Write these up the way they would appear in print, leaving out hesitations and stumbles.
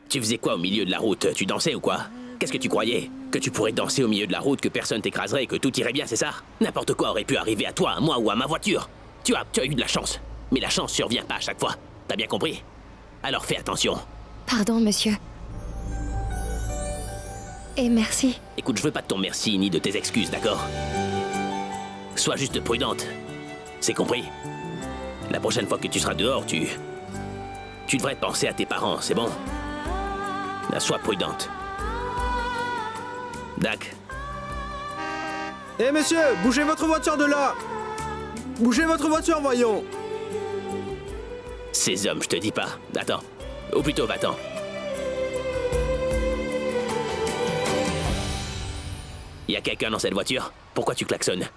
Tu faisais quoi au milieu de la route? Tu dansais ou quoi? Qu'est-ce que tu croyais? Que tu pourrais danser au milieu de la route, que personne t'écraserait et que tout irait bien, c'est ça? N'importe quoi aurait pu arriver à toi, à moi ou à ma voiture. Tu as eu de la chance. Mais la chance survient pas à chaque fois. T'as bien compris? Alors fais attention. Pardon, monsieur. Et merci. Écoute, je veux pas de ton merci ni de tes excuses, d'accord? Sois juste prudente. C'est compris? La prochaine fois que tu seras dehors, tu devrais penser à tes parents, c'est bon? Là, sois prudente. Dac. Eh monsieur, bougez votre voiture de là! Bougez votre voiture, voyons! Ces hommes, je te dis pas. Attends. Ou plutôt, va-t'en. Y a quelqu'un dans cette voiture? Pourquoi tu klaxonnes?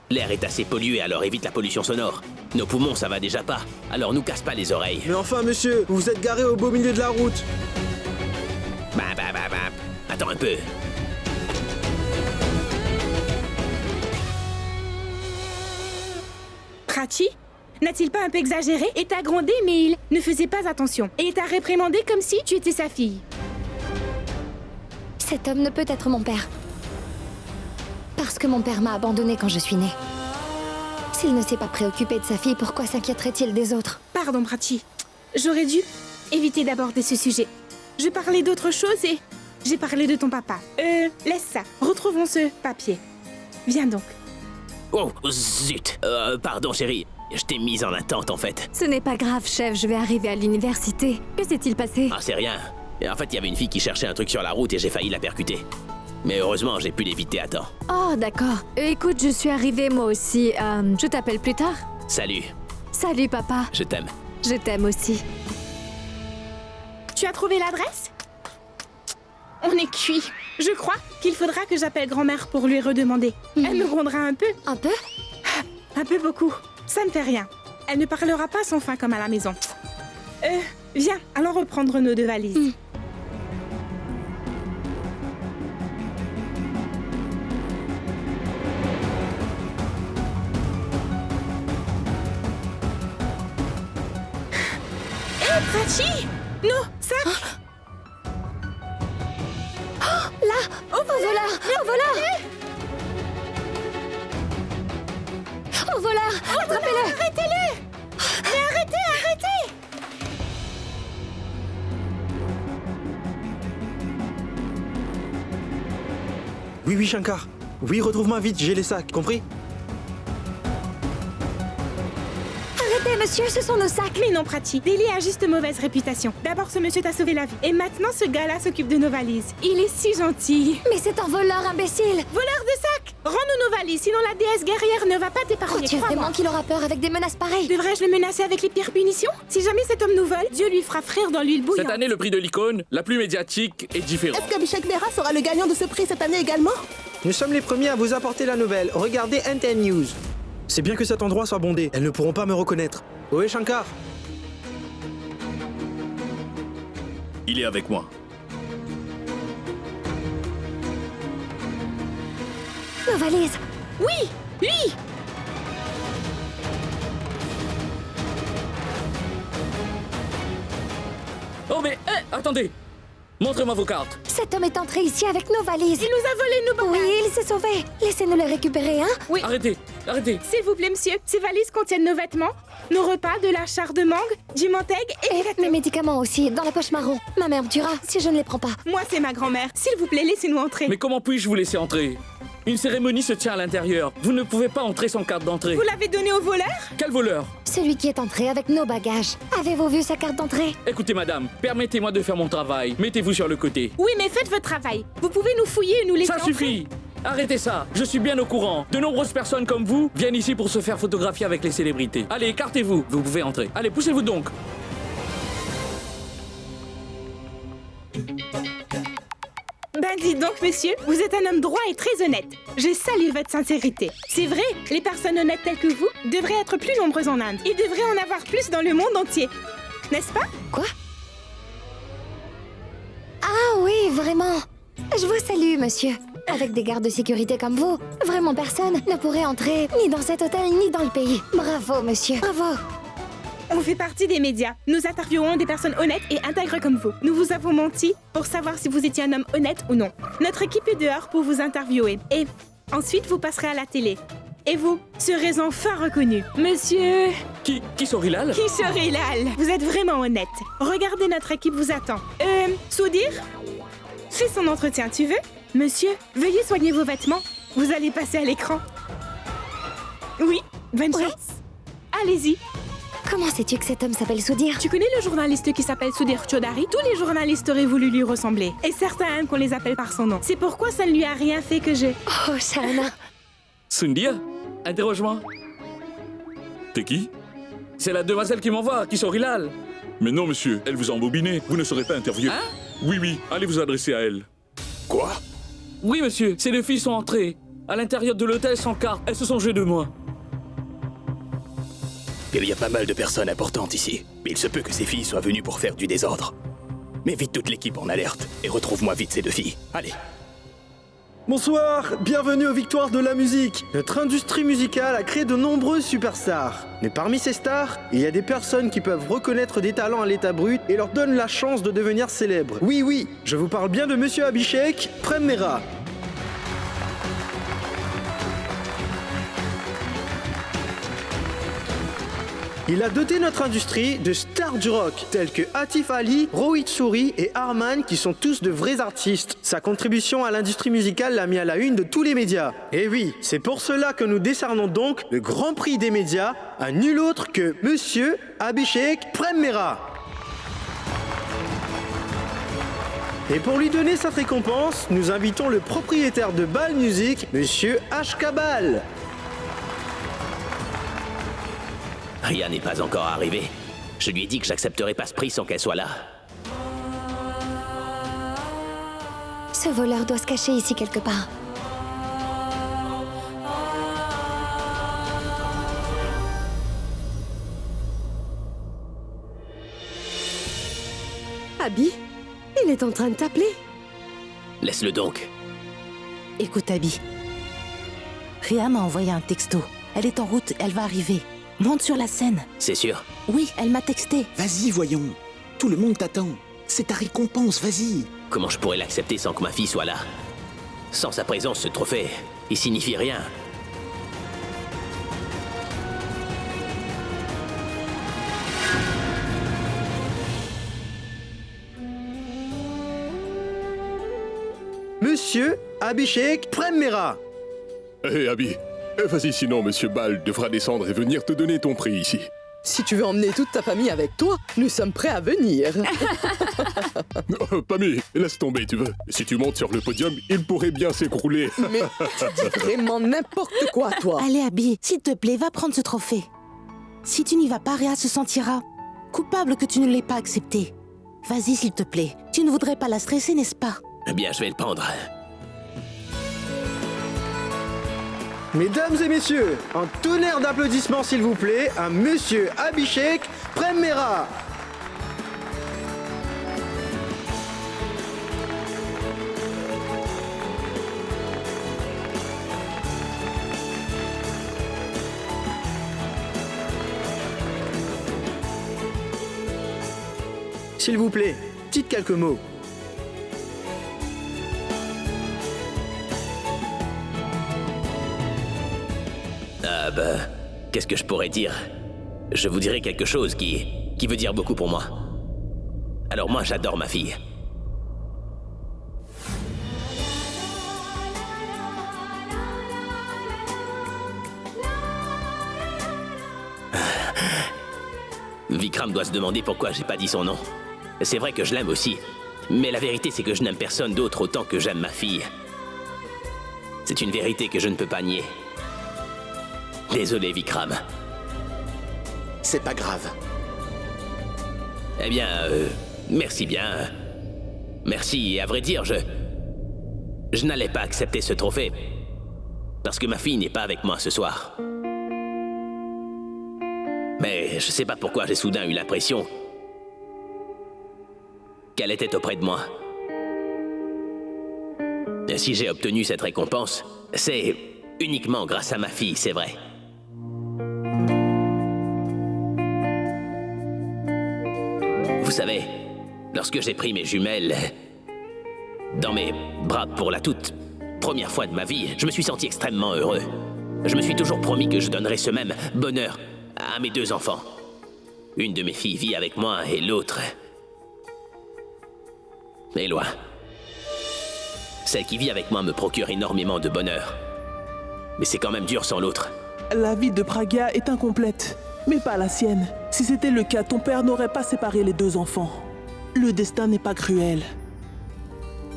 L'air est assez pollué, alors évite la pollution sonore. Nos poumons, ça va déjà pas. Alors nous casse pas les oreilles. Mais enfin, monsieur, vous vous êtes garé au beau milieu de la route. Bah. Attends un peu. Prachi n'a-t-il pas un peu exagéré et t'a grondé, mais il ne faisait pas attention. Et t'a réprimandé comme si tu étais sa fille. Cet homme ne peut être mon père. Parce que mon père m'a abandonnée quand je suis née. S'il ne s'est pas préoccupé de sa fille, pourquoi s'inquiéterait-il des autres? Pardon, Prachi. J'aurais dû éviter d'aborder ce sujet. Je parlais d'autre chose et j'ai parlé de ton papa. Laisse ça. Retrouvons ce papier. Viens donc. Oh, zut. Pardon, chérie. Je t'ai mise en attente, en fait. Ce n'est pas grave, chef, je vais arriver à l'université. Que s'est-il passé? Ah, c'est rien. Et en fait, il y avait une fille qui cherchait un truc sur la route et j'ai failli la percuter. Mais heureusement, j'ai pu l'éviter à temps. Oh, d'accord. Écoute, je suis arrivée moi aussi. Je t'appelle plus tard. Salut. Salut, papa. Je t'aime. Je t'aime aussi. Tu as trouvé l'adresse? On est cuit. Je crois qu'il faudra que j'appelle grand-mère pour lui redemander. Elle me grondera un peu. Un peu? Un peu beaucoup. Ça ne fait rien. Elle ne parlera pas sans fin comme à la maison. Viens, allons reprendre nos 2 valises. Hé, Prachi! Nos sacs! Là! Au voleur! Au voleur! Au voleur! Attrapez-le! Arrêtez-le! Mais arrêtez! Oui, Shankar. Oui, retrouve-moi vite, j'ai les sacs, compris? Arrêtez, monsieur, ce sont nos sacs! Mais non, Prachi, Deli a juste mauvaise réputation. D'abord, ce monsieur t'a sauvé la vie. Et maintenant, ce gars-là s'occupe de nos valises. Il est si gentil. Mais c'est un voleur, imbécile! Voleur de sacs! Rends-nous nos valises, sinon la déesse guerrière ne va pas t'épargner. Crois-tu crois-moi. vraiment qu'il aura peur avec des menaces pareilles? Devrais-je le menacer avec les pires punitions? Si jamais cet homme nous vole, Dieu lui fera frire dans l'huile bouillante. Cette année, le prix de l'icône, la plus médiatique, est différent. Est-ce qu'Abhishek Mehra sera le gagnant de ce prix cette année également? Nous sommes les premiers à vous apporter la nouvelle. Regardez NTN News. C'est bien que cet endroit soit bondé. Elles ne pourront pas me reconnaître. Oui, Shankar. Il est avec moi. Nos valises! Oui, lui! Oh mais, attendez! Montrez-moi vos cartes. Cet homme est entré ici avec nos valises! Il nous a volé nos bagages. Oui, il s'est sauvé! Laissez-nous les récupérer, hein? Oui. Arrêtez. S'il vous plaît, monsieur, ces valises contiennent nos vêtements, nos repas, de la char de mangue, du mentègue et... Mes médicaments aussi, dans la poche marron. Ma mère me tuera si je ne les prends pas. Moi, c'est ma grand-mère. S'il vous plaît, laissez-nous entrer. Mais comment puis-je vous laisser entrer? Une cérémonie se tient à l'intérieur. Vous ne pouvez pas entrer sans carte d'entrée. Vous l'avez donné au voleur? Quel voleur? Celui qui est entré avec nos bagages. Avez-vous vu sa carte d'entrée? Écoutez madame, permettez-moi de faire mon travail. Mettez-vous sur le côté. Oui, mais faites votre travail. Vous pouvez nous fouiller et nous laisser Ça suffit! Arrêtez ça! Je suis bien au courant. De nombreuses personnes comme vous viennent ici pour se faire photographier avec les célébrités. Allez, écartez-vous. Vous pouvez entrer. Allez, poussez-vous donc. Ben dites donc, monsieur, vous êtes un homme droit et très honnête. Je salue votre sincérité. C'est vrai, les personnes honnêtes telles que vous devraient être plus nombreuses en Inde. Et devraient en avoir plus dans le monde entier. N'est-ce pas? Quoi? Ah oui, vraiment. Je vous salue, monsieur. Avec des gardes de sécurité comme vous, vraiment personne ne pourrait entrer ni dans cet hôtel ni dans le pays. Bravo, monsieur. Bravo. On fait partie des médias. Nous interviewons des personnes honnêtes et intègres comme vous. Nous vous avons menti pour savoir si vous étiez un homme honnête ou non. Notre équipe est dehors pour vous interviewer. Et ensuite, vous passerez à la télé. Et vous serez enfin reconnu. Monsieur... Qui Sorilal? Qui serait Lal? Vous êtes vraiment honnête. Regardez, notre équipe vous attend. Soudir? Fais son entretien, tu veux? Monsieur, veuillez soigner vos vêtements. Vous allez passer à l'écran. Oui, bonne chance. Allez-y. Comment sais-tu que cet homme s'appelle Soudir? Tu connais le journaliste qui s'appelle Sudhir Chaudhary? Tous les journalistes auraient voulu lui ressembler. Et certains aiment qu'on les appelle par son nom. C'est pourquoi ça ne lui a rien fait que j'ai... Oh, Shana. Sundia? Interroge-moi. T'es qui? C'est la demoiselle qui m'envoie, qui Sorilal. Mais non, monsieur, elle vous a embobiné. Vous ne serez pas interviewé. Hein? Oui, allez vous adresser à elle. Quoi? Oui, monsieur, ces deux filles sont entrées. À l'intérieur de l'hôtel sans carte. Elles se sont jouées de moi. Il y a pas mal de personnes importantes ici. Mais il se peut que ces filles soient venues pour faire du désordre. Mets vite toute l'équipe en alerte et retrouve-moi vite ces deux filles. Allez. Bonsoir, bienvenue aux Victoires de la musique. Notre industrie musicale a créé de nombreuses superstars. Mais parmi ces stars, il y a des personnes qui peuvent reconnaître des talents à l'état brut et leur donnent la chance de devenir célèbres. Oui, je vous parle bien de Monsieur Abhishek Prem Mehra. Il a doté notre industrie de stars du rock, tels que Atif Ali, Rohit Suri et Arman, qui sont tous de vrais artistes. Sa contribution à l'industrie musicale l'a mis à la une de tous les médias. Et oui, c'est pour cela que nous décernons donc le Grand Prix des médias à nul autre que Monsieur Abhishek Prem Mehra. Et pour lui donner cette récompense, nous invitons le propriétaire de Bal Music, Monsieur Ashka Bal. Rien n'est pas encore arrivé. Je lui ai dit que j'accepterais pas ce prix sans qu'elle soit là. Ce voleur doit se cacher ici quelque part. Abby, il est en train de t'appeler. Laisse-le donc. Écoute, Abby. Rhea m'a envoyé un texto. Elle est en route, elle va arriver. Monte sur la scène. C'est sûr? Oui, elle m'a texté. Vas-y, voyons. Tout le monde t'attend. C'est ta récompense, vas-y. Comment je pourrais l'accepter sans que ma fille soit là? Sans sa présence, ce trophée, il signifie rien. Monsieur Abhishek Prem Mehra. Hé, Abby. Vas-y, sinon, Monsieur Bal devra descendre et venir te donner ton prix ici. Si tu veux emmener toute ta famille avec toi, nous sommes prêts à venir. Pammy, laisse tomber, tu veux. Si tu montes sur le podium, il pourrait bien s'écrouler. Mais tu dis vraiment n'importe quoi, toi. Allez, Abby, s'il te plaît, va prendre ce trophée. Si tu n'y vas pas, Rhea se sentira coupable que tu ne l'aies pas accepté. Vas-y, s'il te plaît. Tu ne voudrais pas la stresser, n'est-ce pas? Eh bien, je vais le prendre. Mesdames et messieurs, un tonnerre d'applaudissements s'il vous plaît à Monsieur Abhishek Prem Mehra. S'il vous plaît, dites quelques mots. Qu'est-ce que je pourrais dire? Je vous dirai quelque chose qui veut dire beaucoup pour moi. Alors moi, j'adore ma fille. Vikram doit se demander pourquoi j'ai pas dit son nom. C'est vrai que je l'aime aussi. Mais la vérité, c'est que je n'aime personne d'autre autant que j'aime ma fille. C'est une vérité que je ne peux pas nier. Désolé, Vikram. C'est pas grave. Eh bien, merci bien. Merci, et à vrai dire, je n'allais pas accepter ce trophée. Parce que ma fille n'est pas avec moi ce soir. Mais je sais pas pourquoi j'ai soudain eu l'impression qu'elle était auprès de moi. Et si j'ai obtenu cette récompense, c'est uniquement grâce à ma fille, c'est vrai. Vous savez, lorsque j'ai pris mes jumelles dans mes bras pour la toute première fois de ma vie, je me suis senti extrêmement heureux. Je me suis toujours promis que je donnerais ce même bonheur à mes 2 enfants. Une de mes filles vit avec moi et l'autre est loin. Celle qui vit avec moi me procure énormément de bonheur. Mais c'est quand même dur sans l'autre. La vie de Praga est incomplète, mais pas la sienne. Si c'était le cas, ton père n'aurait pas séparé les 2 enfants. Le destin n'est pas cruel.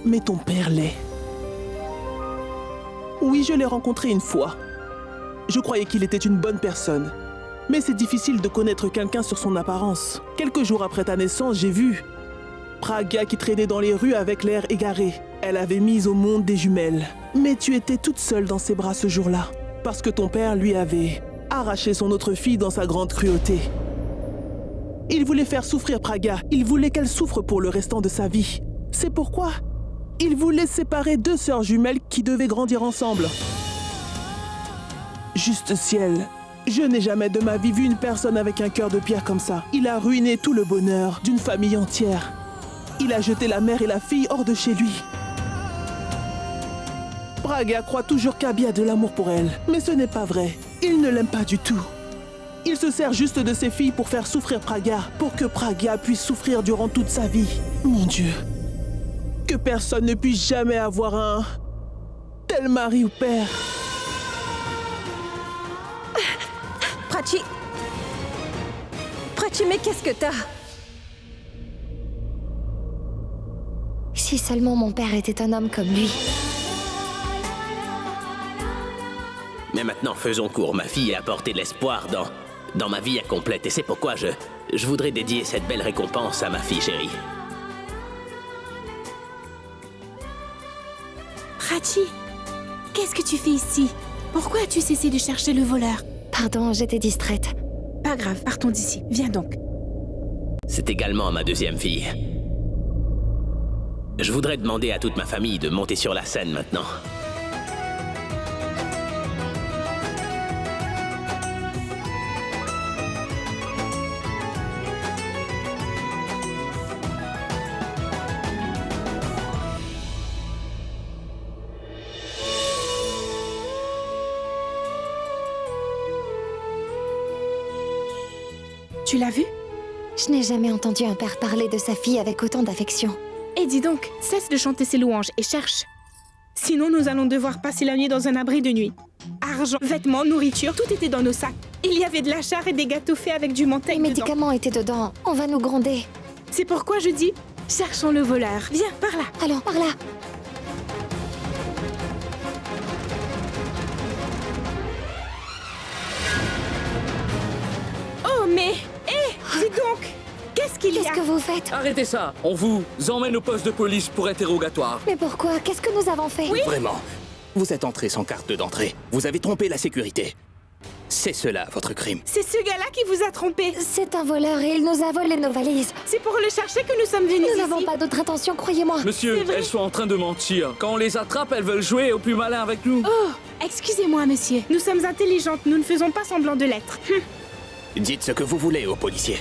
Mais ton père l'est. Oui, je l'ai rencontré une fois. Je croyais qu'il était une bonne personne. Mais c'est difficile de connaître quelqu'un sur son apparence. Quelques jours après ta naissance, j'ai vu Praga qui traînait dans les rues avec l'air égaré. Elle avait mis au monde des jumelles. Mais tu étais toute seule dans ses bras ce jour-là. Parce que ton père lui avait arraché son autre fille dans sa grande cruauté. Il voulait faire souffrir Praga. Il voulait qu'elle souffre pour le restant de sa vie. C'est pourquoi il voulait séparer 2 sœurs jumelles qui devaient grandir ensemble. Juste ciel. Je n'ai jamais de ma vie vu une personne avec un cœur de pierre comme ça. Il a ruiné tout le bonheur d'une famille entière. Il a jeté la mère et la fille hors de chez lui. Praga croit toujours qu'Abby a de l'amour pour elle. Mais ce n'est pas vrai. Il ne l'aime pas du tout. Il se sert juste de ses filles pour faire souffrir Praga, pour que Praga puisse souffrir durant toute sa vie. Mon Dieu. Que personne ne puisse jamais avoir un tel mari ou père. Prachi, mais qu'est-ce que t'as? Si seulement mon père était un homme comme lui. Mais maintenant, faisons court. Ma fille a apporté de l'espoir dans ma vie incomplète. Et c'est pourquoi je voudrais dédier cette belle récompense à ma fille chérie. Prachi, qu'est-ce que tu fais ici? Pourquoi as-tu cessé de chercher le voleur? Pardon, j'étais distraite. Pas grave, partons d'ici. Viens donc. C'est également ma 2e fille. Je voudrais demander à toute ma famille de monter sur la scène maintenant. Tu l'as vu? Je n'ai jamais entendu un père parler de sa fille avec autant d'affection. Et dis donc, cesse de chanter ses louanges et cherche. Sinon, nous allons devoir passer la nuit dans un abri de nuit. Argent, vêtements, nourriture, tout était dans nos sacs. Il y avait de la chair et des gâteaux faits avec du menthe. Les médicaments étaient dedans. On va nous gronder. C'est pourquoi je dis, cherchons le voleur. Viens, par là. Allons, par là. Oh, mais... Hé, dis donc, qu'est-ce qu'il y a? Qu'est-ce que vous faites? Arrêtez ça. On vous emmène au poste de police pour interrogatoire. Mais pourquoi? Qu'est-ce que nous avons fait? Oui. Vraiment. Vous êtes entré sans carte d'entrée. Vous avez trompé la sécurité. C'est cela, votre crime. C'est ce gars-là qui vous a trompé. C'est un voleur et il nous a volé nos valises. C'est pour le chercher que nous sommes venus ici. Nous n'avons pas d'autre intention, croyez-moi. Monsieur, elles sont en train de mentir. Quand on les attrape, elles veulent jouer au plus malin avec nous. Oh, excusez-moi, monsieur. Nous sommes intelligentes, nous ne faisons pas semblant de l'être. Dites ce que vous voulez aux policiers.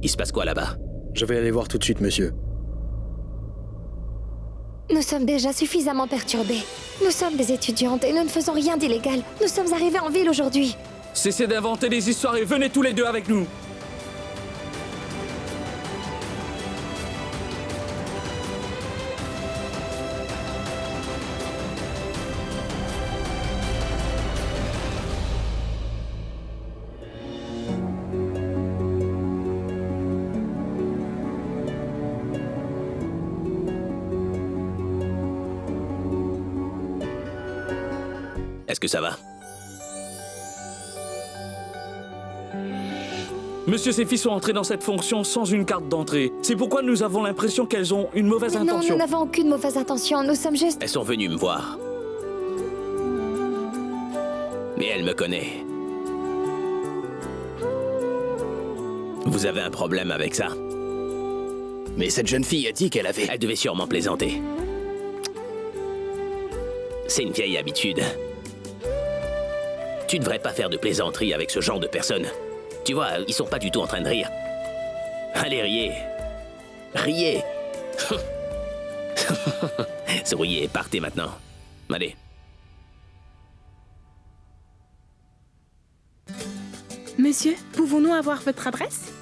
Il se passe quoi là-bas? Je vais aller voir tout de suite, monsieur. Nous sommes déjà suffisamment perturbés. Nous sommes des étudiantes et nous ne faisons rien d'illégal. Nous sommes arrivés en ville aujourd'hui. Cessez d'inventer des histoires et venez tous les 2 avec nous. Est-ce que ça va? Monsieur, ces filles sont entrées dans cette fonction sans une carte d'entrée. C'est pourquoi nous avons l'impression qu'elles ont une mauvaise Non, intention. nous n'avons aucune mauvaise intention. Nous sommes juste... Elles sont venues me voir. Mais elle me connaît. Vous avez un problème avec ça? Mais cette jeune fille a dit qu'elle avait... Elle devait sûrement plaisanter. C'est une vieille habitude. Tu devrais pas faire de plaisanterie avec ce genre de personnes. Tu vois, ils sont pas du tout en train de rire. Allez, riez. Riez. Souriez, partez maintenant. Allez. Monsieur, pouvons-nous avoir votre adresse?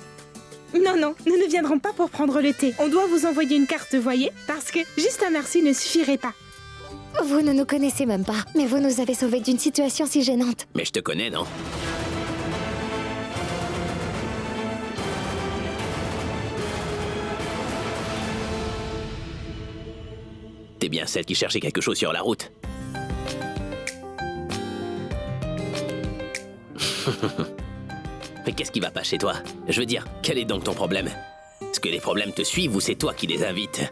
Non, non, nous ne viendrons pas pour prendre le thé. On doit vous envoyer une carte, voyez, parce que juste un merci ne suffirait pas. Vous ne nous connaissez même pas, mais vous nous avez sauvés d'une situation si gênante. Mais je te connais, non? T'es bien celle qui cherchait quelque chose sur la route. Mais qu'est-ce qui va pas chez toi? Je veux dire, quel est donc ton problème? Est-ce que les problèmes te suivent ou c'est toi qui les invites?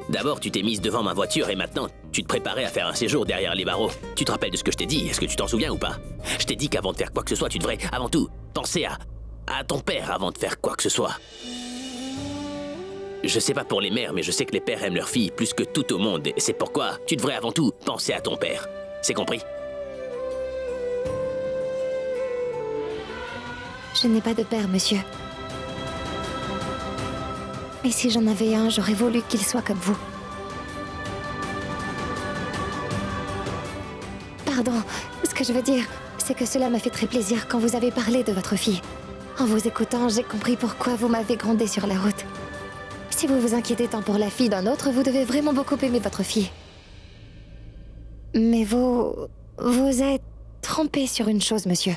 D'abord, tu t'es mise devant ma voiture et maintenant, tu te préparais à faire un séjour derrière les barreaux. Tu te rappelles de ce que je t'ai dit? Est-ce que tu t'en souviens ou pas? Je t'ai dit qu'avant de faire quoi que ce soit, tu devrais, avant tout, penser à ton père avant de faire quoi que ce soit. Je sais pas pour les mères, mais je sais que les pères aiment leurs filles plus que tout au monde. Et c'est pourquoi tu devrais avant tout penser à ton père. C'est compris? Je n'ai pas de père, monsieur. Et si j'en avais un, j'aurais voulu qu'il soit comme vous. Pardon, ce que je veux dire, c'est que cela m'a fait très plaisir quand vous avez parlé de votre fille. En vous écoutant, j'ai compris pourquoi vous m'avez grondé sur la route. Si vous vous inquiétez tant pour la fille d'un autre, vous devez vraiment beaucoup aimer votre fille. Mais vous êtes trompé sur une chose, monsieur.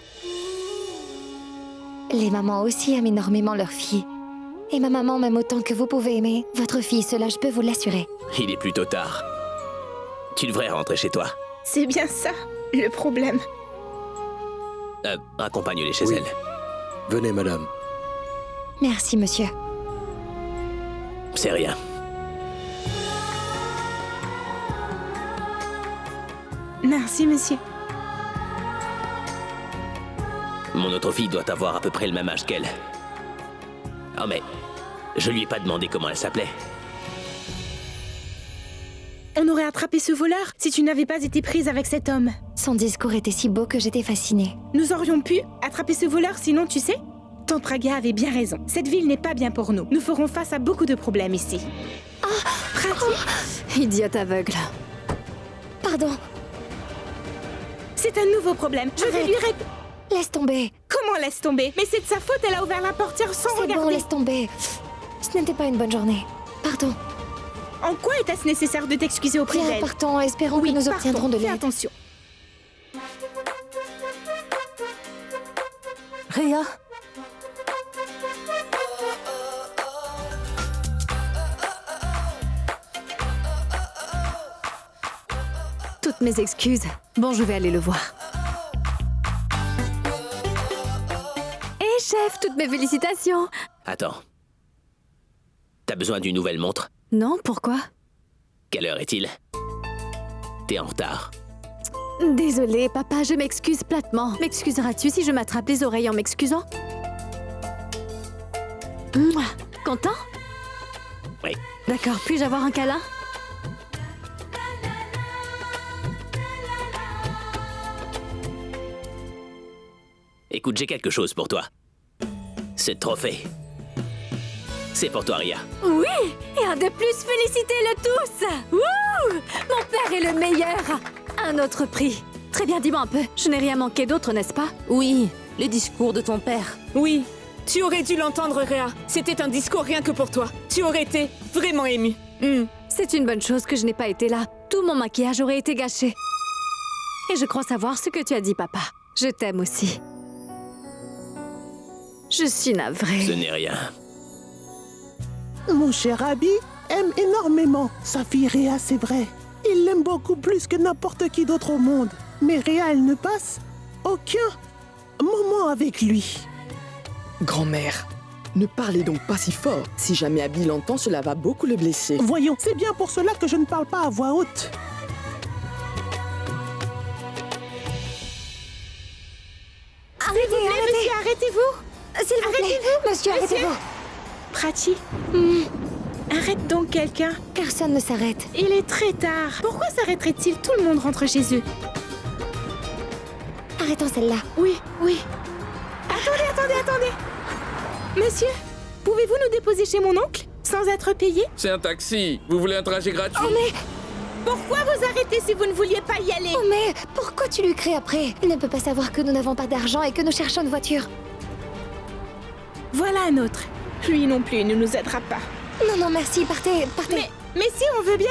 Les mamans aussi aiment énormément leur fille. Et ma maman m'aime autant que vous pouvez aimer votre fille, cela je peux vous l'assurer. Il est plutôt tard. Tu devrais rentrer chez toi. C'est bien ça, le problème. Accompagne-les chez elle. Venez, madame. Merci, monsieur. C'est rien. Merci, monsieur. Mon autre fille doit avoir à peu près le même âge qu'elle. Oh mais, je lui ai pas demandé comment elle s'appelait. On aurait attrapé ce voleur si tu n'avais pas été prise avec cet homme. Son discours était si beau que j'étais fascinée. Nous aurions pu attraper ce voleur, sinon tu sais, Tante Praga avait bien raison. Cette ville n'est pas bien pour nous. Nous ferons face à beaucoup de problèmes ici. Prachi, idiote aveugle. Pardon. C'est un nouveau problème. Je vais lui répondre. Laisse tomber. Comment laisse tomber? Mais c'est de sa faute, elle a ouvert la portière sans regarder. C'est bon, laisse tomber. Ce n'était pas une bonne journée. Pardon. En quoi était-ce nécessaire de t'excuser auprès d'elle? Bien, partons, espérons que nous obtiendrons de l'aide. Fais attention. Réa? Toutes mes excuses. Bon, je vais aller le voir. Chef, toutes mes félicitations. Attends. T'as besoin d'une nouvelle montre? Non, pourquoi? Quelle heure est-il? T'es en retard. Désolée, papa, je m'excuse platement. M'excuseras-tu si je m'attrape les oreilles en m'excusant? Content? Oui. D'accord, puis-je avoir un câlin? Écoute, j'ai quelque chose pour toi. Ce trophée. C'est pour toi, Ria. Oui! Et un de plus, félicitez-le tous! Wouh! Mon père est le meilleur! Un autre prix. Très bien, dis-moi un peu. Je n'ai rien manqué d'autre, n'est-ce pas? Oui, le discours de ton père. Oui, tu aurais dû l'entendre, Réa. C'était un discours rien que pour toi. Tu aurais été vraiment émue. C'est une bonne chose que je n'ai pas été là. Tout mon maquillage aurait été gâché. Et je crois savoir ce que tu as dit, papa. Je t'aime aussi. Je suis navrée. Ce n'est rien. Mon cher Abby aime énormément sa fille Réa, c'est vrai. Il l'aime beaucoup plus que n'importe qui d'autre au monde. Mais Réa, elle ne passe aucun moment avec lui. Grand-mère, ne parlez donc pas si fort. Si jamais Abby l'entend, cela va beaucoup le blesser. Voyons, c'est bien pour cela que je ne parle pas à voix haute. Arrêtez-vous, monsieur, arrêtez-vous. S'il vous plaît, monsieur, arrêtez-vous. Prachi, arrête donc quelqu'un. Personne ne s'arrête. Il est très tard. Pourquoi s'arrêterait-il? Tout le monde rentre chez eux. Arrêtons celle-là. Oui, oui. Attendez. Monsieur, pouvez-vous nous déposer chez mon oncle sans être payé? C'est un taxi. Vous voulez un trajet gratuit? Oh mais... Pourquoi vous arrêtez si vous ne vouliez pas y aller? Oh mais... Pourquoi tu lui cries après? Il ne peut pas savoir que nous n'avons pas d'argent et que nous cherchons une voiture. Voilà un autre. Lui non plus, il ne nous aidera pas. Non, non, merci, partez, partez. Mais si, on veut bien.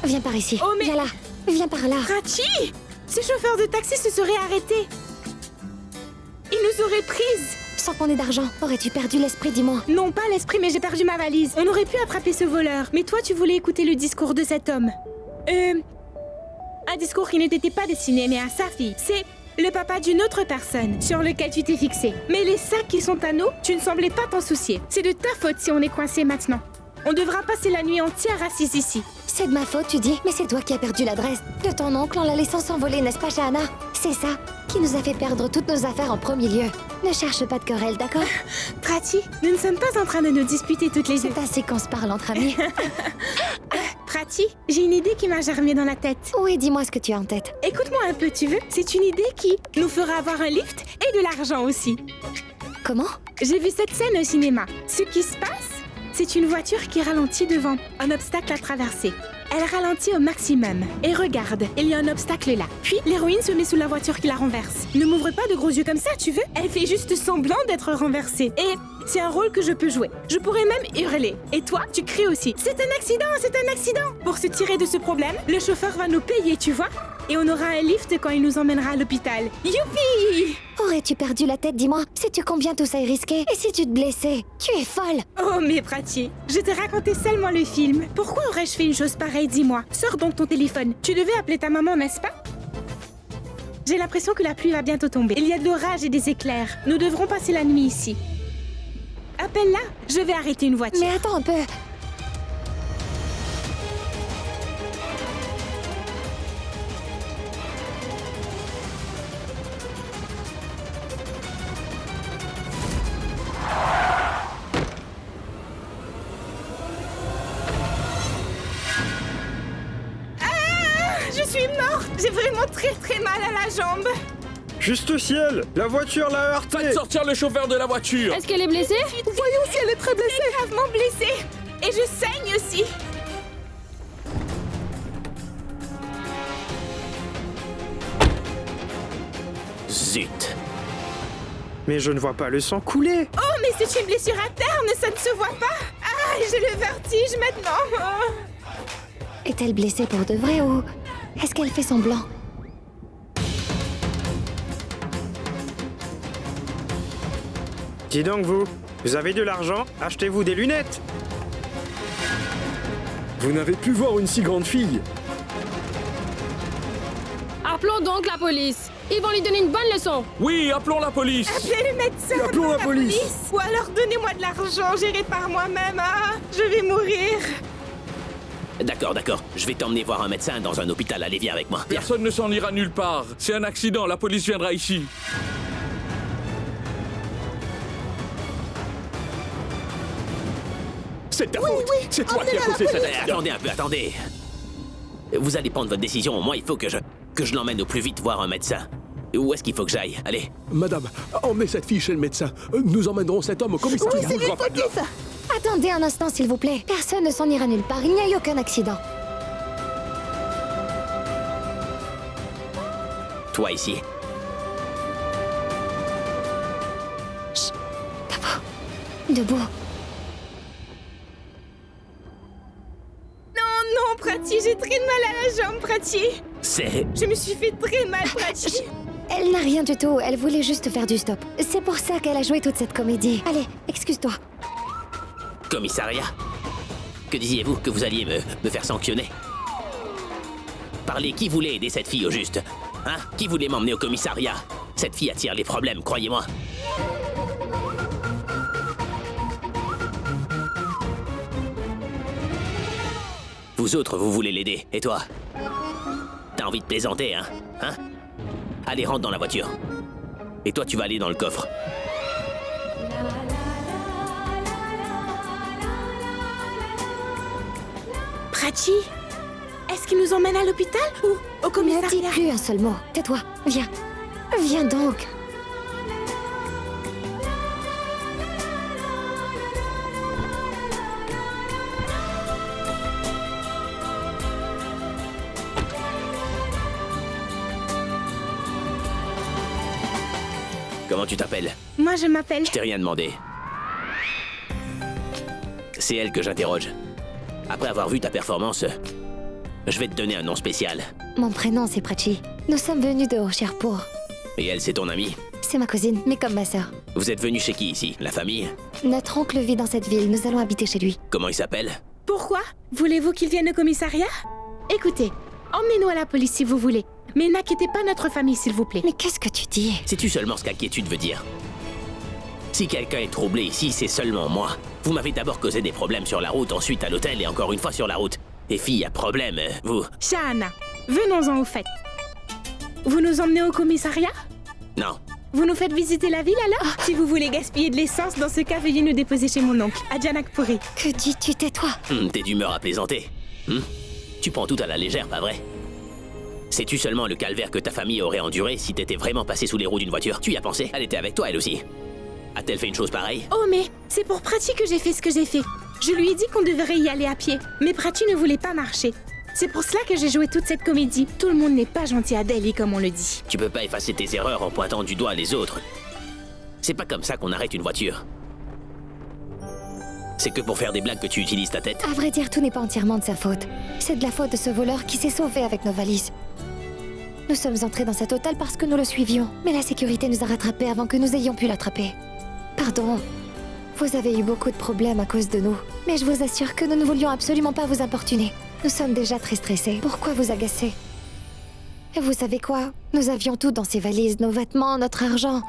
Viens par ici. Oh, mais... Viens là. Viens par là. Prachi! Ce chauffeur de taxi se serait arrêté. Il nous aurait prises. Sans qu'on ait d'argent, aurais-tu perdu l'esprit, dis-moi? Non, pas l'esprit, mais j'ai perdu ma valise. On aurait pu attraper ce voleur. Mais toi, tu voulais écouter le discours de cet homme. Un discours qui ne t'était pas destiné, mais à sa fille. C'est le papa d'une autre personne sur lequel tu t'es fixé. Mais les sacs qui sont à nous, tu ne semblais pas t'en soucier. C'est de ta faute si on est coincé maintenant. On devra passer la nuit entière assis ici. C'est de ma faute, tu dis? Mais c'est toi qui as perdu l'adresse de ton oncle en la laissant s'envoler, n'est-ce pas, Shahana? C'est ça qui nous a fait perdre toutes nos affaires en premier lieu. Ne cherche pas de querelle, d'accord? Prati, nous ne sommes pas en train de nous disputer toutes les deux. C'est ainsi qu'on se parle entre amis. Prati, j'ai une idée qui m'a germé dans la tête. Oui, dis-moi ce que tu as en tête. Écoute-moi un peu, tu veux? C'est une idée qui nous fera avoir un lift et de l'argent aussi. Comment? J'ai vu cette scène au cinéma. Ce qui se passe, c'est une voiture qui ralentit devant un obstacle à traverser. Elle ralentit au maximum. Et regarde, il y a un obstacle là. Puis, l'héroïne se met sous la voiture qui la renverse. Ne m'ouvre pas de gros yeux comme ça, tu veux? Elle fait juste semblant d'être renversée. Et c'est un rôle que je peux jouer. Je pourrais même hurler. Et toi, tu cries aussi. C'est un accident, c'est un accident! Pour se tirer de ce problème, le chauffeur va nous payer, tu vois? Et on aura un lift quand il nous emmènera à l'hôpital. Youpi! Aurais-tu perdu la tête, dis-moi? Sais-tu combien tout ça est risqué? Et si tu te blessais? Tu es folle! Oh, mais Prati, je t'ai raconté seulement le film. Pourquoi aurais-je fait une chose pareille, dis-moi? Sors donc ton téléphone. Tu devais appeler ta maman, n'est-ce pas? J'ai l'impression que la pluie va bientôt tomber. Il y a de l'orage et des éclairs. Nous devrons passer la nuit ici. Appelle-la, je vais arrêter une voiture. Mais attends un peu. Je suis morte! J'ai vraiment très mal à la jambe! Juste au ciel! La voiture l'a heurté! Faites sortir le chauffeur de la voiture! Est-ce qu'elle est blessée? Voyons si elle est très blessée! Gravement blessée! Et je saigne aussi! Zut! Mais je ne vois pas le sang couler! Oh, mais c'est une blessure interne, ça ne se voit pas! Ah, j'ai le vertige maintenant! Oh. Est-elle blessée pour de vrai ou est-ce qu'elle fait semblant? Dis donc vous avez de l'argent? Achetez-vous des lunettes! Vous n'avez pu voir une si grande fille! Appelons donc la police. Ils vont lui donner une bonne leçon. Oui, appelons la police! Appelez le médecin! Appelons la police! Ou alors donnez-moi de l'argent, j'irai par moi-même. Ah, je vais mourir! D'accord, je vais t'emmener voir un médecin dans un hôpital. Allez, viens avec moi. Viens. Personne ne s'en ira nulle part. C'est un accident, la police viendra ici. C'est ta faute. C'est toi qui as causé cette accident. Attendez un peu, attendez. Vous allez prendre votre décision. Moi, il faut que je l'emmène au plus vite voir un médecin. Où est-ce qu'il faut que j'aille? Allez. Madame, emmenez cette fille chez le médecin. Nous emmènerons cet homme au commissariat. Oui, c'est lui qui ça. Attendez un instant, s'il vous plaît. Personne ne s'en ira nulle part. Il n'y a eu aucun accident. Toi ici. Chut. Debout. Non, Prati, j'ai très mal à la jambe, Prati. Je me suis fait très mal, Prati. Elle n'a rien du tout. Elle voulait juste faire du stop. C'est pour ça qu'elle a joué toute cette comédie. Allez, excuse-toi. Commissariat? Que disiez-vous? Que vous alliez me faire sanctionner? Parlez, qui voulait aider cette fille au juste? Hein? Qui voulait m'emmener au commissariat? Cette fille attire les problèmes, croyez-moi. Vous autres, vous voulez l'aider. Et toi? T'as envie de plaisanter, hein? Hein? Allez, rentre dans la voiture. Et toi, tu vas aller dans le coffre. Prati, est-ce qu'il nous emmène à l'hôpital ou au Ne dis commissariat? plus un seul mot. Tais-toi. Viens. Viens donc. Comment tu t'appelles? Moi, je m'appelle... Je t'ai rien demandé. C'est elle que j'interroge. Après avoir vu ta performance, je vais te donner un nom spécial. Mon prénom, c'est Prachi. Nous sommes venus de Hoshiarpur. Et elle, c'est ton amie? C'est ma cousine, mais comme ma sœur. Vous êtes venus chez qui ici? La famille? Notre oncle vit dans cette ville, nous allons habiter chez lui. Comment il s'appelle? Pourquoi? Voulez-vous qu'il vienne au commissariat? Écoutez, emmenez-nous à la police si vous voulez. Mais n'inquiétez pas notre famille, s'il vous plaît. Mais qu'est-ce que tu dis? Sais-tu seulement ce qu'inquiétude veut dire? Si quelqu'un est troublé ici, c'est seulement moi. Vous m'avez d'abord causé des problèmes sur la route, ensuite à l'hôtel et encore une fois sur la route. Et fille, à problème, vous... Shahana, venons-en au fait. Vous nous emmenez au commissariat? Non. Vous nous faites visiter la ville alors? Si vous voulez gaspiller de l'essence, dans ce cas, veuillez nous déposer chez mon oncle, à Janakpuri. Que dis-tu, tais-toi? T'es d'humeur à plaisanter. Tu prends tout à la légère, pas vrai? Sais-tu seulement le calvaire que ta famille aurait enduré si t'étais vraiment passé sous les roues d'une voiture? Tu y as pensé? Elle était avec toi, elle aussi. A-t-elle fait une chose pareille? Oh mais, c'est pour Prachi que j'ai fait ce que j'ai fait. Je lui ai dit qu'on devrait y aller à pied, mais Prachi ne voulait pas marcher. C'est pour cela que j'ai joué toute cette comédie. Tout le monde n'est pas gentil à Delhi, comme on le dit. Tu peux pas effacer tes erreurs en pointant du doigt les autres. C'est pas comme ça qu'on arrête une voiture. C'est que pour faire des blagues que tu utilises ta tête. À vrai dire, tout n'est pas entièrement de sa faute. C'est de la faute de ce voleur qui s'est sauvé avec nos valises. Nous sommes entrés dans cet hôtel parce que nous le suivions, mais la sécurité nous a rattrapés avant que nous ayons pu l'attraper. Pardon. Vous avez eu beaucoup de problèmes à cause de nous, mais je vous assure que nous ne voulions absolument pas vous importuner. Nous sommes déjà très stressés. Pourquoi vous agacer? Et vous savez quoi? Nous avions tout dans ces valises, nos vêtements, notre argent.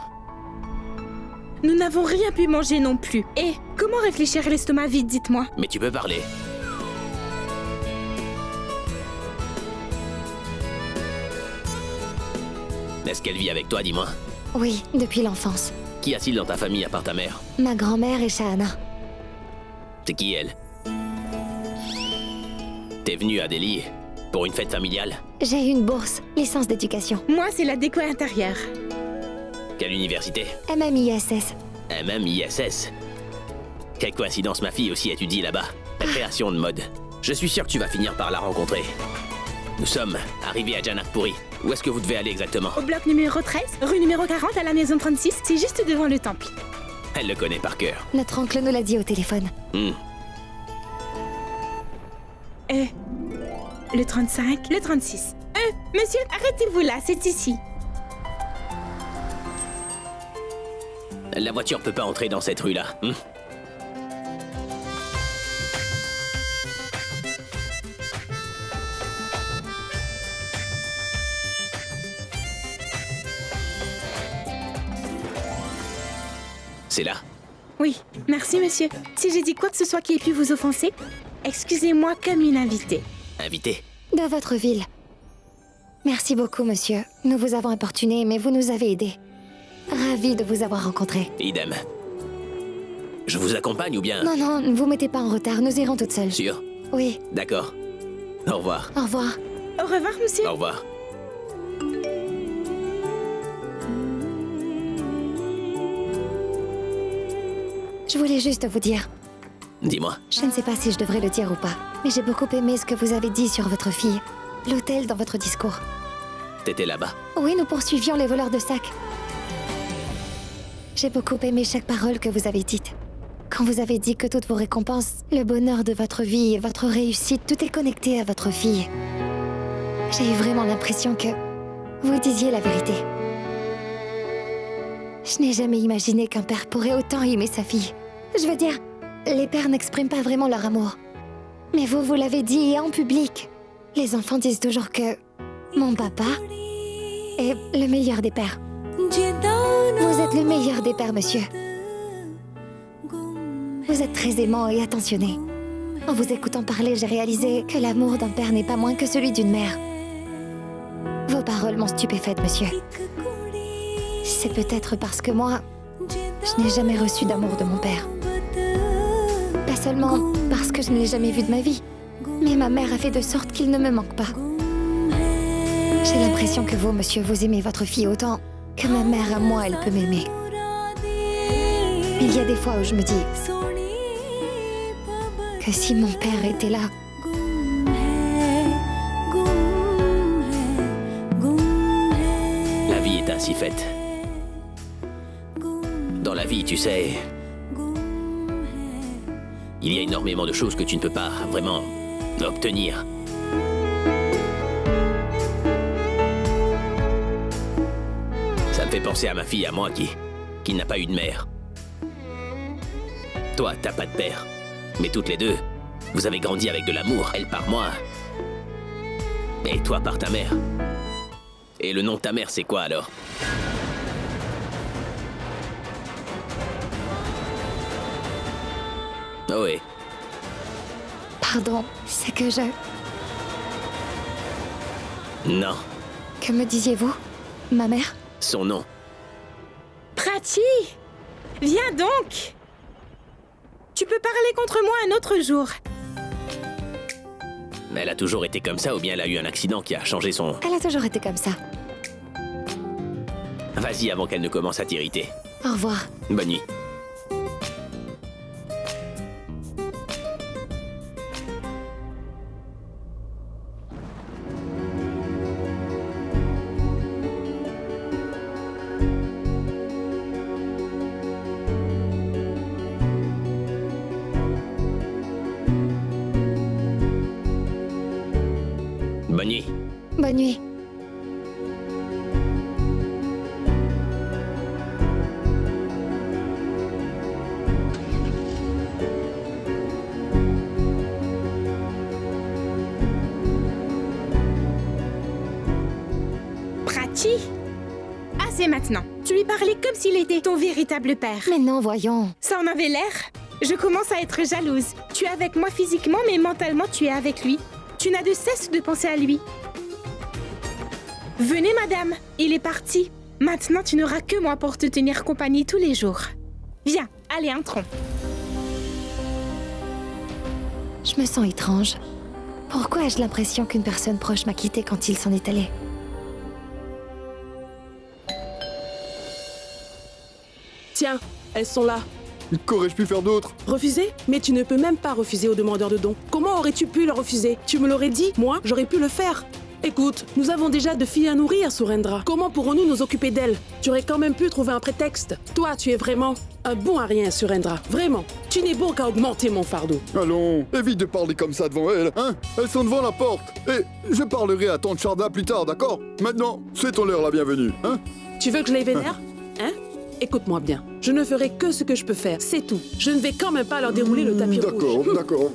Nous n'avons rien pu manger non plus. Et comment réfléchir l'estomac vide, dites-moi? Mais tu peux parler. Est-ce qu'elle vit avec toi, dis-moi? Oui, depuis l'enfance. Qui a-t-il dans ta famille à part ta mère? Ma grand-mère et Shahana. C'est qui elle? T'es venue à Delhi pour une fête familiale? J'ai eu une bourse, licence d'éducation. Moi, c'est la déco intérieure. Quelle université? MMISS. MMISS. Quelle coïncidence, ma fille aussi étudie là-bas. La création de mode. Je suis sûr que tu vas finir par la rencontrer. Nous sommes arrivés à Janakpuri. Où est-ce que vous devez aller exactement? Au bloc numéro 13, rue numéro 40 à la maison 36, c'est juste devant le temple. Elle le connaît par cœur. Notre oncle nous l'a dit au téléphone. Le 35, le 36. Monsieur, arrêtez-vous là, c'est ici. La voiture peut pas entrer dans cette rue-là. C'est là. Oui, merci monsieur. Si j'ai dit quoi que ce soit qui ait pu vous offenser, excusez-moi comme une invitée. Invitée? De votre ville. Merci beaucoup, monsieur. Nous vous avons importuné, mais vous nous avez aidés. Ravi de vous avoir rencontré. Idem. Je vous accompagne ou bien... Non, non, ne vous mettez pas en retard, nous irons toutes seules. Sûr? Oui. D'accord. Au revoir. Au revoir. Au revoir, monsieur. Au revoir. Je voulais juste vous dire... Dis-moi. Je ne sais pas si je devrais le dire ou pas, mais j'ai beaucoup aimé ce que vous avez dit sur votre fille. L'hôtel dans votre discours. T'étais là-bas? Oui, nous poursuivions les voleurs de sacs. J'ai beaucoup aimé chaque parole que vous avez dite. Quand vous avez dit que toutes vos récompenses, le bonheur de votre vie et votre réussite, tout est connecté à votre fille. J'ai eu vraiment l'impression que vous disiez la vérité. Je n'ai jamais imaginé qu'un père pourrait autant aimer sa fille. Je veux dire, les pères n'expriment pas vraiment leur amour. Mais vous l'avez dit et en public. Les enfants disent toujours que mon papa est le meilleur des pères. Vous êtes le meilleur des pères, monsieur. Vous êtes très aimant et attentionné. En vous écoutant parler, j'ai réalisé que l'amour d'un père n'est pas moins que celui d'une mère. Vos paroles m'ont stupéfaite, monsieur. C'est peut-être parce que moi, je n'ai jamais reçu d'amour de mon père. Pas seulement parce que je ne l'ai jamais vu de ma vie, mais ma mère a fait de sorte qu'il ne me manque pas. J'ai l'impression que vous, monsieur, vous aimez votre fille autant que ma mère à moi, elle peut m'aimer. Il y a des fois où je me dis que si mon père était là, La vie est ainsi faite. Dans la vie, tu sais, il y a énormément de choses que tu ne peux pas vraiment obtenir. Ça me fait penser à ma fille, à moi, qui n'a pas eu de mère. Toi, t'as pas de père. Mais toutes les deux, vous avez grandi avec de l'amour, elle par moi. Et toi par ta mère. Et le nom de ta mère, c'est quoi alors? Oh oui. Pardon, c'est que je... Non. Que me disiez-vous? Ma mère? Son nom. Prachi! Viens donc! Tu peux parler contre moi un autre jour. Mais elle a toujours été comme ça ou bien elle a eu un accident qui a changé son... Elle a toujours été comme ça. Vas-y avant qu'elle ne commence à t'irriter. Au revoir. Bonne nuit. Bonne nuit. Bonne nuit. Prachi? Assez maintenant. Tu lui parlais comme s'il était ton véritable père. Mais non, voyons. Ça en avait l'air. Je commence à être jalouse. Tu es avec moi physiquement, mais mentalement, tu es avec lui. Tu n'as de cesse de penser à lui. Venez, madame. Il est parti. Maintenant, tu n'auras que moi pour te tenir compagnie tous les jours. Viens, allez, entrons. Je me sens étrange. Pourquoi ai-je l'impression qu'une personne proche m'a quittée quand il s'en est allé? Tiens, elles sont là. Qu'aurais-je pu faire d'autre? Refuser? Mais tu ne peux même pas refuser aux demandeurs de dons. Comment aurais-tu pu le refuser? Tu me l'aurais dit, moi, j'aurais pu le faire. Écoute, nous avons déjà de filles à nourrir, Surendra. Comment pourrons-nous nous occuper d'elles? Tu aurais quand même pu trouver un prétexte. Toi, tu es vraiment un bon à rien, Surendra. Vraiment. Tu n'es bon qu'à augmenter mon fardeau. Allons, évite de parler comme ça devant elles, hein? Elles sont devant la porte. Et je parlerai à Tante Sharda plus tard, d'accord? Maintenant, souhaitons-leur la bienvenue, hein? Tu veux que je les vénère? Hein? Écoute-moi bien. Je ne ferai que ce que je peux faire, c'est tout. Je ne vais quand même pas leur dérouler le tapis rouge. D'accord, d'accord.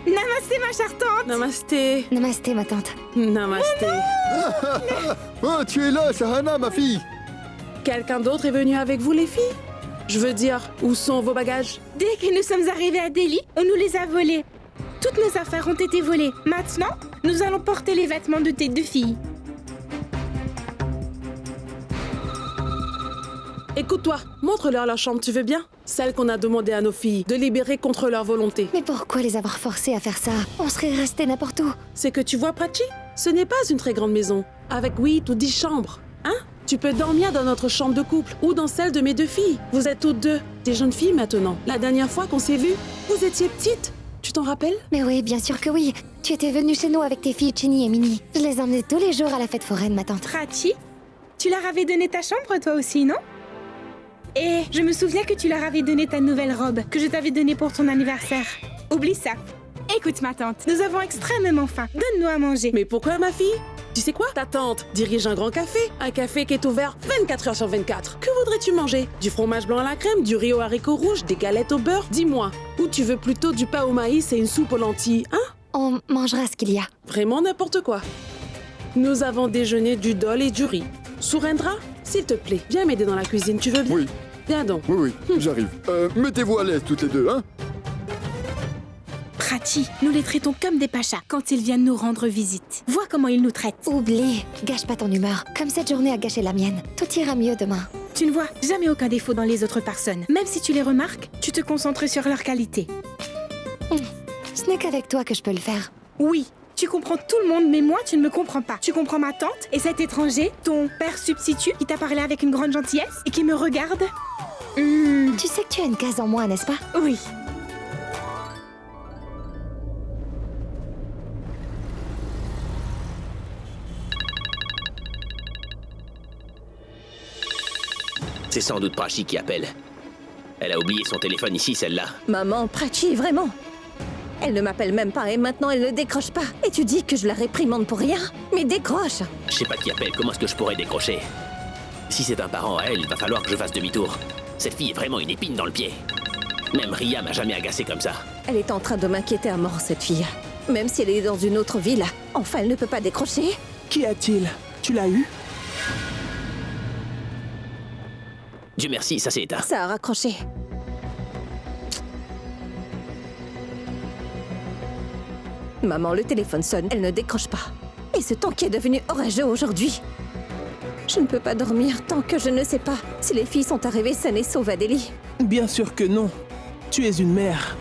Namasté, ma chère tante. Namasté. Namasté, ma tante. Namasté. Oh, tu es là, Shahana, ma fille. Quelqu'un d'autre est venu avec vous, les filles? Je veux dire, où sont vos bagages? Dès que nous sommes arrivés à Delhi, on nous les a volés. Toutes nos affaires ont été volées. Maintenant, nous allons porter les vêtements de tes deux filles. Écoute-toi, montre-leur leur chambre, tu veux bien? Celle qu'on a demandé à nos filles de libérer contre leur volonté. Mais pourquoi les avoir forcés à faire ça? On serait restés n'importe où. C'est que tu vois, Prachi, ce n'est pas une très grande maison, avec 8 ou 10 chambres. Hein? Tu peux dormir dans notre chambre de couple ou dans celle de mes deux filles. Vous êtes toutes deux des jeunes filles maintenant. La dernière fois qu'on s'est vues, vous étiez petites. Tu t'en rappelles? Mais oui, bien sûr que oui. Tu étais venue chez nous avec tes filles Chini et Mini. Je les emmenais tous les jours à la fête foraine, ma tante. Prachi, tu leur avais donné ta chambre toi aussi, non? Et je me souviens que tu leur avais donné ta nouvelle robe que je t'avais donnée pour ton anniversaire. Oublie ça. Écoute ma tante, nous avons extrêmement faim. Donne-nous à manger. Mais pourquoi ma fille? Tu sais quoi? Ta tante dirige un grand café. Un café qui est ouvert 24 heures sur 24. Que voudrais-tu manger? Du fromage blanc à la crème, du riz aux haricots rouges, des galettes au beurre? Dis-moi. Ou tu veux plutôt du pain au maïs et une soupe aux lentilles, hein? On mangera ce qu'il y a. Vraiment n'importe quoi. Nous avons déjeuné du dol et du riz. Surendra, s'il te plaît, viens m'aider dans la cuisine, tu veux bien? Oui. Viens donc. Oui, j'arrive. Mettez-vous à l'aise toutes les deux, hein? Prachi, nous les traitons comme des pachas quand ils viennent nous rendre visite. Vois comment ils nous traitent. Oublie, gâche pas ton humeur. Comme cette journée a gâché la mienne. Tout ira mieux demain. Tu ne vois jamais aucun défaut dans les autres personnes. Même si tu les remarques, tu te concentres sur leurs qualités. Ce n'est qu'avec toi que je peux le faire. Oui, tu comprends tout le monde, mais moi, tu ne me comprends pas. Tu comprends ma tante et cet étranger, ton père substitut, qui t'a parlé avec une grande gentillesse et qui me regarde. Tu sais que tu as une case en moins, n'est-ce pas? Oui. C'est sans doute Prachi qui appelle. Elle a oublié son téléphone ici, celle-là. Maman, Prachi, vraiment? Elle ne m'appelle même pas et maintenant elle ne décroche pas. Et tu dis que je la réprimande pour rien? Mais décroche! Je sais pas qui appelle, comment est-ce que je pourrais décrocher? Si c'est un parent à elle, il va falloir que je fasse demi-tour. Cette fille est vraiment une épine dans le pied. Même Ria m'a jamais agacé comme ça. Elle est en train de m'inquiéter à mort, cette fille. Même si elle est dans une autre ville, enfin elle ne peut pas décrocher. Qu'y a-t-il? Tu l'as eu? Dieu merci, ça s'est éteint. Ça a raccroché. Maman, le téléphone sonne, elle ne décroche pas. Et ce temps qui est devenu orageux aujourd'hui. Je ne peux pas dormir tant que je ne sais pas si les filles sont arrivées saines et sauves à Delhi. Bien sûr que non. Tu es une mère.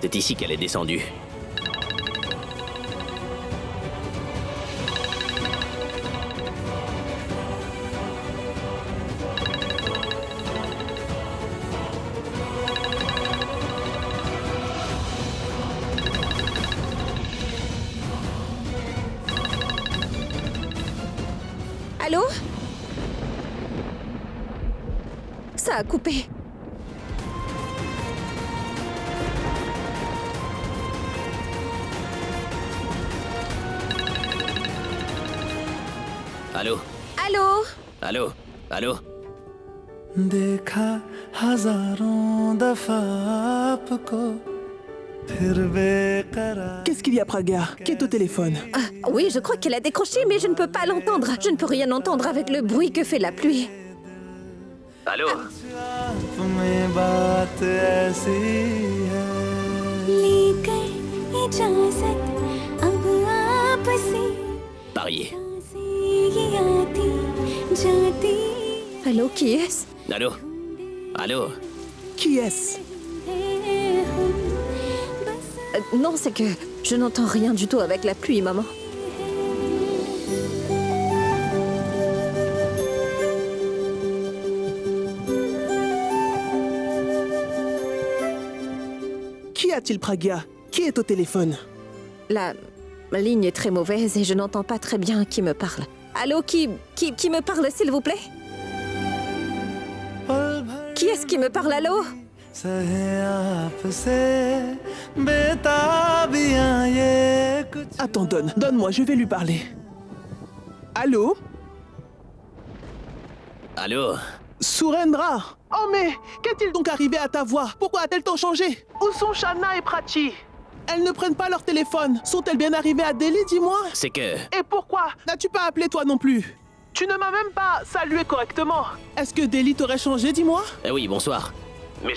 C'est ici qu'elle est descendue. Allô? Ça a coupé. Allô? Allô? Allô? Allô? Qu'est-ce qu'il y a, Praga? Qui est au téléphone? Ah, oui, je crois qu'elle a décroché, mais je ne peux pas l'entendre. Je ne peux rien entendre avec le bruit que fait la pluie. Allô? Parier. Allô, qui est-ce? Allô? Allô? Qui est-ce? Non, c'est que je n'entends rien du tout avec la pluie, maman. Qu'y a-t-il, Praga? Qui est au téléphone? La ligne est très mauvaise et je n'entends pas très bien qui me parle. Allô, qui me parle, s'il vous plaît? Qui est-ce qui me parle, allô? Attends, donne-moi, je vais lui parler. Allô? Allô? Surendra! Oh mais, qu'est-il donc arrivé à ta voix? Pourquoi a-t-elle tant changé? Où sont Shana et Prachi? Elles ne prennent pas leur téléphone. Sont-elles bien arrivées à Delhi, dis-moi? C'est que... Et pourquoi n'as-tu pas appelé toi non plus? Tu ne m'as même pas salué correctement. Est-ce que Delhi t'aurait changé, dis-moi? Oui, bonsoir. Mais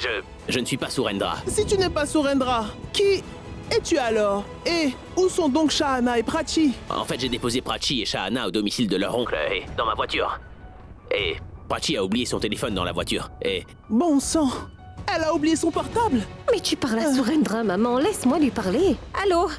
je ne suis pas Surendra. Si tu n'es pas Surendra, qui es-tu alors? Et où sont donc Shahana et Prachi? En fait, j'ai déposé Prachi et Shahana au domicile de leur oncle et dans ma voiture. Et Prachi a oublié son téléphone dans la voiture. Et... Bon sang! Elle a oublié son portable! Mais tu parles à Surendra, maman. Laisse-moi lui parler. Allô?